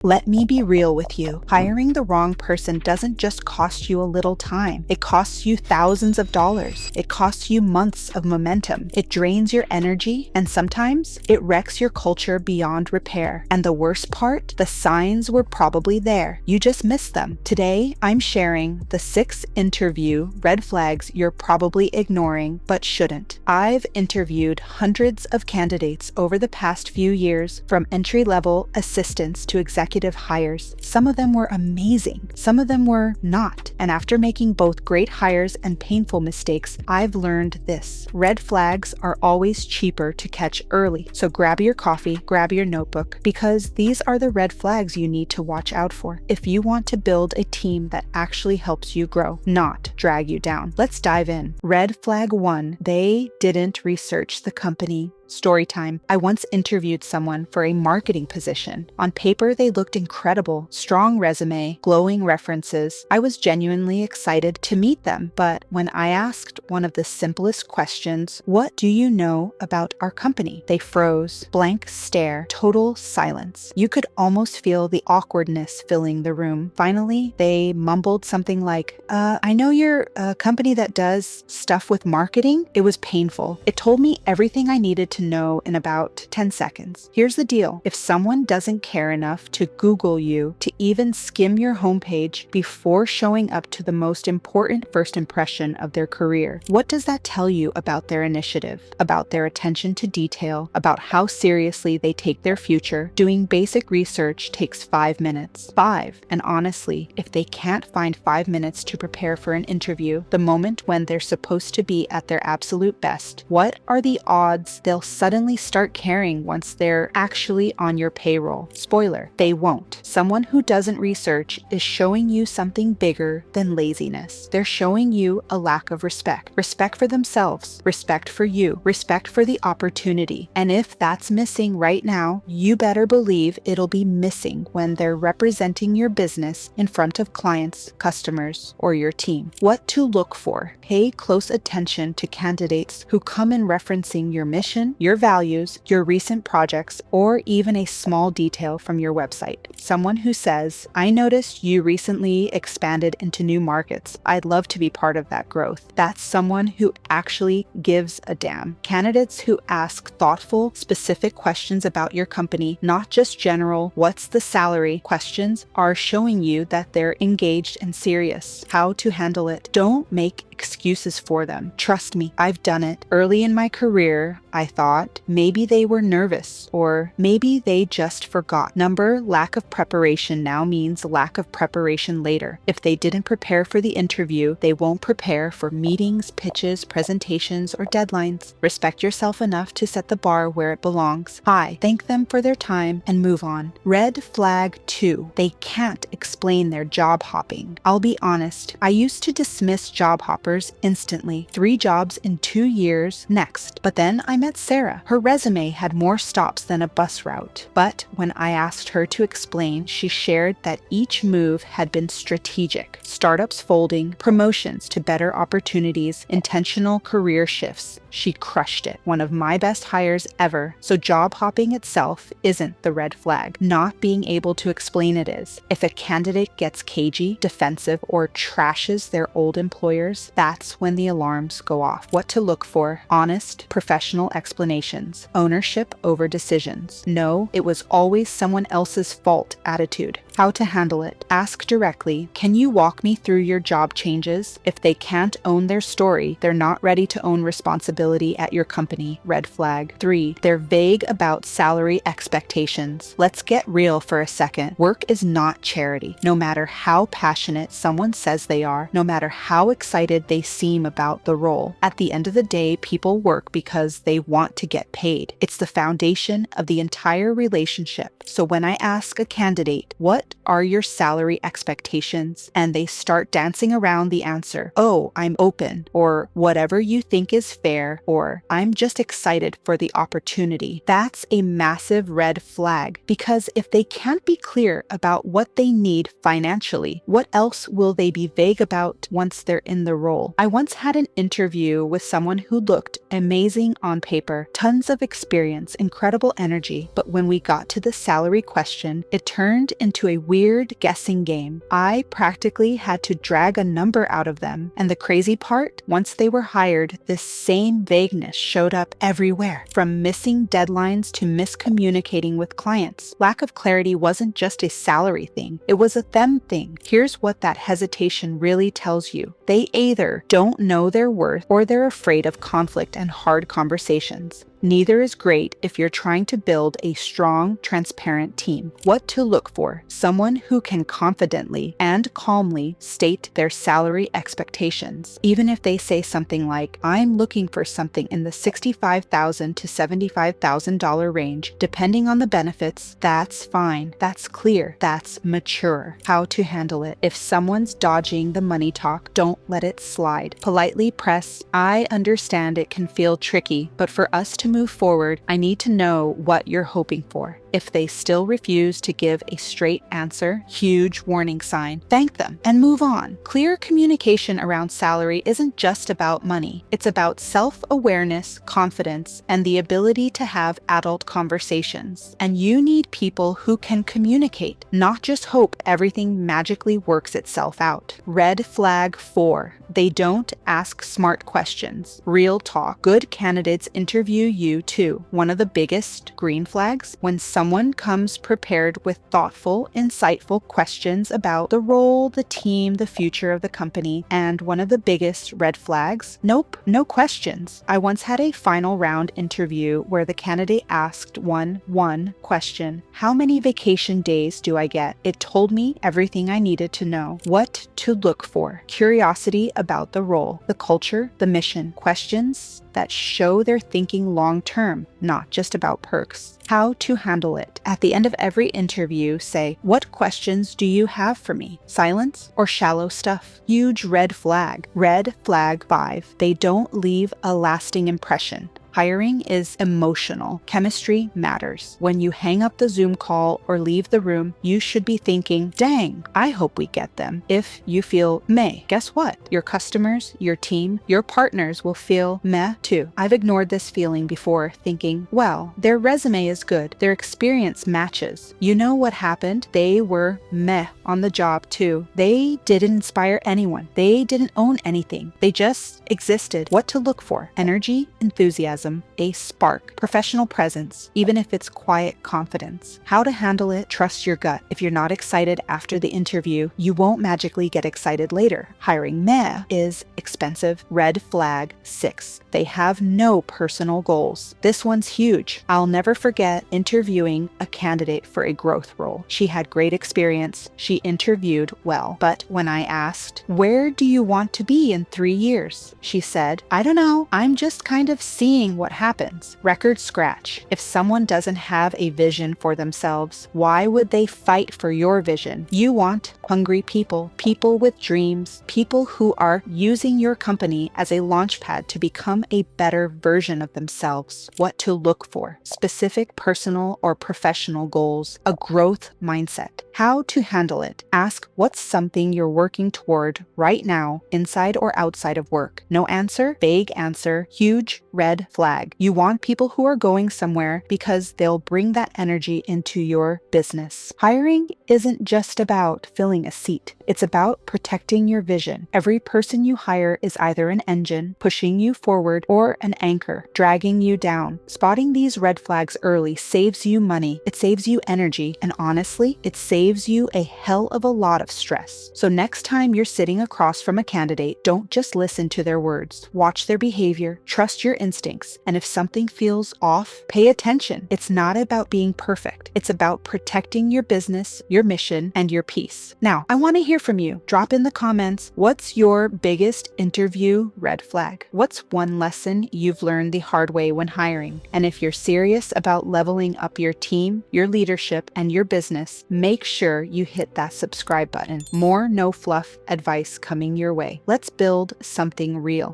Let me be real with you. Hiring the wrong person doesn't just cost you a little time. It costs you thousands of dollars. It costs you months of momentum. It drains your energy, and sometimes it wrecks your culture beyond repair. And the worst part, the signs were probably there. You just missed them. Today, I'm sharing the 6 interview red flags you're probably ignoring but shouldn't. I've interviewed hundreds of candidates over the past few years, from entry-level assistants to executive hires. Some of them were amazing, some of them were not. And after making both great hires and painful mistakes, I've learned this: red flags are always cheaper to catch early. So grab your coffee, grab your notebook, because these are the red flags you need to watch out for if you want to build a team that actually helps you grow, not drag you down. Let's dive in. Red flag 1, they didn't research the company. Story time. I once interviewed someone for a marketing position. On paper, they looked incredible. Strong resume, glowing references. I was genuinely excited to meet them. But when I asked one of the simplest questions, "What do you know about our company?" they froze. Blank stare, total silence. You could almost feel the awkwardness filling the room. Finally, they mumbled something like, I know you're a company that does stuff with marketing. It was painful. It told me everything I needed to know in about 10 seconds. Here's the deal. If someone doesn't care enough to Google you, to even skim your homepage before showing up to the most important first impression of their career, what does that tell you about their initiative, about their attention to detail, about how seriously they take their future? Doing basic research takes 5 minutes. 5. And honestly, if they can't find 5 minutes to prepare for an interview, the moment when they're supposed to be at their absolute best, what are the odds they'll suddenly start caring once they're actually on your payroll? Spoiler, they won't. Someone who doesn't research is showing you something bigger than laziness. They're showing you a lack of respect. Respect for themselves, respect for you, respect for the opportunity. And if that's missing right now, you better believe it'll be missing when they're representing your business in front of clients, customers, or your team. What to look for. Pay close attention to candidates who come in referencing your mission, your values, your recent projects, or even a small detail from your website. Someone who says, "I noticed you recently expanded into new markets. I'd love to be part of that growth." That's someone who actually gives a damn. Candidates who ask thoughtful, specific questions about your company, not just general, "What's the salary?" questions, are showing you that they're engaged and serious. How to handle it. Don't make excuses for them. Trust me, I've done it. Early in my career, I thought maybe they were nervous, or maybe they just forgot. Lack of preparation now means lack of preparation later. If they didn't prepare for the interview, they won't prepare for meetings, pitches, presentations, or deadlines. Respect yourself enough to set the bar where it belongs. Hi, thank them for their time and move on. Red flag 2, they can't explain their job hopping. I'll be honest, I used to dismiss job hoppers instantly. 3 jobs in 2 years, next. But then I met Sarah. Her resume had more stops than a bus route. But when I asked her to explain, she shared that each move had been strategic. Startups folding, promotions to better opportunities, intentional career shifts. She crushed it. One of my best hires ever. So job hopping itself isn't the red flag. Not being able to explain it is. If a candidate gets cagey, defensive, or trashes their old employers, that's when the alarms go off. What to look for: honest, professional explanations. Ownership over decisions. No, it was always someone else's fault attitude. How to handle it. Ask directly, "Can you walk me through your job changes?" If they can't own their story, they're not ready to own responsibility at your company. Red flag. 3, they're vague about salary expectations. Let's get real for a second. Work is not charity. No matter how passionate someone says they are, no matter how excited they seem about the role, at the end of the day, people work because they want to get paid. It's the foundation of the entire relationship. So when I ask a candidate, "What what are your salary expectations? And they start dancing around the answer. Oh, I'm open, or whatever you think is fair, or I'm just excited for the opportunity. That's a massive red flag, because if they can't be clear about what they need financially, what else will they be vague about once they're in the role? I once had an interview with someone who looked amazing on paper, tons of experience, incredible energy, but when we got to the salary question, it turned into a weird guessing game. I practically had to drag a number out of them, and the crazy part, once they were hired, this same vagueness showed up everywhere, from missing deadlines to miscommunicating with clients. Lack of clarity wasn't just a salary thing, it was a them thing. Here's what that hesitation really tells you. They either don't know their worth or they're afraid of conflict and hard conversations. Neither is great if you're trying to build a strong, transparent team. What to look for: someone who can confidently and calmly state their salary expectations. Even if they say something like, I'm looking for something in the $65,000 to $75,000 range, depending on the benefits, that's fine. That's clear. That's mature. How to handle it: if someone's dodging the money talk, don't let it slide. Politely press, I understand it can feel tricky, but for us to move forward, I need to know what you're hoping for. If they still refuse to give a straight answer, huge warning sign. Thank them and move on. Clear communication around salary isn't just about money. It's about self-awareness, confidence, and the ability to have adult conversations. And you need people who can communicate, not just hope everything magically works itself out. Red flag 4. They don't ask smart questions. Real talk. Good candidates interview you too. One of the biggest green flags: when someone comes prepared with thoughtful, insightful questions about the role, the team, the future of the company. And one of the biggest red flags: nope, no questions. I once had a final round interview where the candidate asked one question: how many vacation days do I get? It told me everything I needed to know. What to look for: curiosity about the role, the culture, the mission. Questions that show they're thinking long-term, not just about perks. How to handle it: at the end of every interview, say, what questions do you have for me? Silence or shallow stuff? Huge red flag. Red flag 5. They don't leave a lasting impression. Hiring is emotional. Chemistry matters. When you hang up the Zoom call or leave the room, you should be thinking, dang, I hope we get them. If you feel meh, guess what? Your customers, your team, your partners will feel meh too. I've ignored this feeling before, thinking, well, their resume is good. Their experience matches. You know what happened? They were meh on the job too. They didn't inspire anyone. They didn't own anything. They just existed. What to look for: energy, enthusiasm, a spark, professional presence, even if it's quiet confidence. How to handle it: trust your gut. If you're not excited after the interview, you won't magically get excited later. Hiring meh is expensive. Red flag 6. They have no personal goals. This one's huge. I'll never forget interviewing a candidate for a growth role. She had great experience. She interviewed well. But when I asked, where do you want to be in 3 years? She said, I don't know. I'm just kind of seeing what happens. Record scratch. If someone doesn't have a vision for themselves, why would they fight for your vision? You want hungry people, people with dreams, people who are using your company as a launchpad to become a better version of themselves. What to look for: specific personal or professional goals, a growth mindset. How to handle it: ask what's something you're working toward right now, inside or outside of work. No answer, vague answer, huge red flag. You want people who are going somewhere because they'll bring that energy into your business. Hiring isn't just about filling a seat. It's about protecting your vision. Every person you hire is either an engine pushing you forward or an anchor dragging you down. Spotting these red flags early saves you money, it saves you energy, and honestly, it saves you a hell of a lot of stress. So next time you're sitting across from a candidate, don't just listen to their words. Watch their behavior, trust your instincts, mistakes. And if something feels off, pay attention. It's not about being perfect. It's about protecting your business, your mission, and your peace. Now, I want to hear from you. Drop in the comments, what's your biggest interview red flag? What's one lesson you've learned the hard way when hiring? And if you're serious about leveling up your team, your leadership, and your business, make sure you hit that subscribe button. More no fluff advice coming your way. Let's build something real.